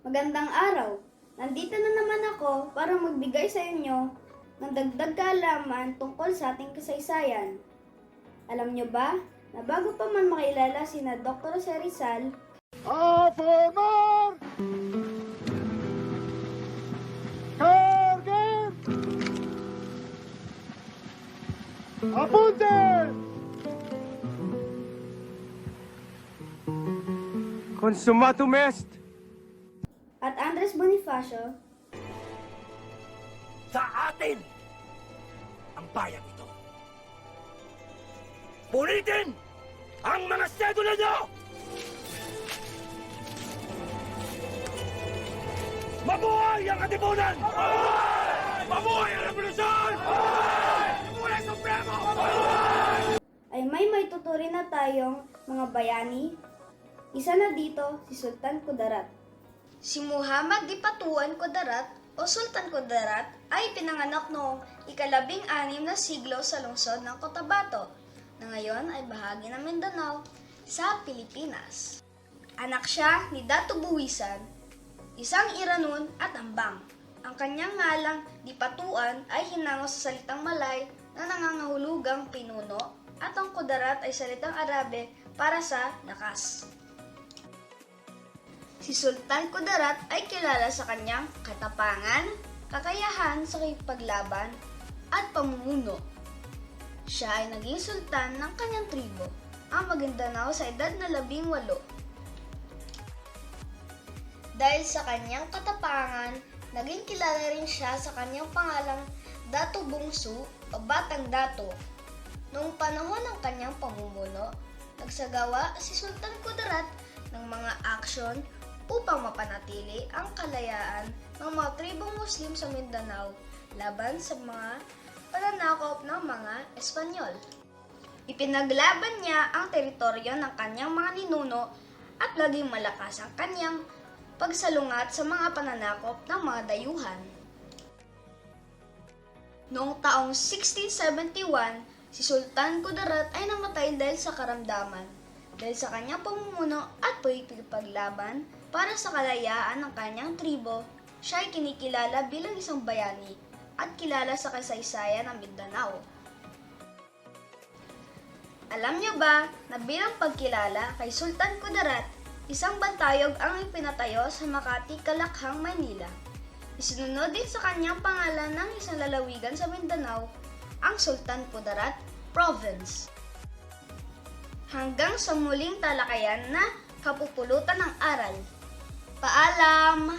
Magandang araw! Nandito na naman ako para magbigay sa inyo ng dagdag kaalaman tungkol sa ating kasaysayan. Alam nyo ba na bago pa man makilala sina Dr. Jose Rizal, A formar! Carguen! Apunten! Consumatum est! at Andres Bonifacio, Sa atin ang bayan ito. Punitin ang mga sedula nyo! Mabuhay ang katipunan! Mabuhay ang revolusyon! Mabuhay ang Supremo! ay may tuturin na tayong mga bayani. Isa na dito si Sultan Kudarat. Si Muhammad Dipatuan Kudarat o Sultan Kudarat ay pinanganak noong ika-16 na siglo sa lungsod ng Cotabato, na ngayon ay bahagi ng Mindanao sa Pilipinas. Anak siya ni Dato Buwisan, isang Iranon at Ambang. Ang kanyang ngalang Dipatuan ay hinango sa salitang Malay na nangangahulugang pinuno at ang Kudarat ay salitang Arabe para sa lakas. Si Sultan Kudarat ay kilala sa kanyang katapangan, kakayahan sa kipaglaban at pamumuno. Siya ay naging sultan ng kanyang tribo, ang Maguindanao sa edad na 18. Dahil sa kanyang katapangan, naging kilala rin siya sa kanyang pangalang Dato Bungsu o Batang Dato. Noong panahon ng kanyang pamumuno, nagsagawa si Sultan Kudarat ng mga aksyon upang mapanatili ang kalayaan ng mga tribong Muslim sa Mindanao laban sa mga pananakop ng mga Espanyol. Ipinaglaban niya ang teritoryo ng kanyang mga ninuno at naging malakas ang kanyang pagsalungat sa mga pananakop ng mga dayuhan. Noong taong 1671, si Sultan Kudarat ay namatay dahil sa karamdaman, dahil sa kanyang pamumuno at pagpaglaban para sa kalayaan ng kanyang tribo. Siya ay kinikilala bilang isang bayani at kilala sa kasaysayan ng Mindanao. Alam niyo ba na bilang pagkilala kay Sultan Kudarat, isang bantayog ang ipinatayo sa Makati, Kalakhang, Maynila. Isinunod din sa kanyang pangalan ng isang lalawigan sa Mindanao, ang Sultan Kudarat Province. Hanggang sa muling talakayan na kapupulutan ng aral. Paalam!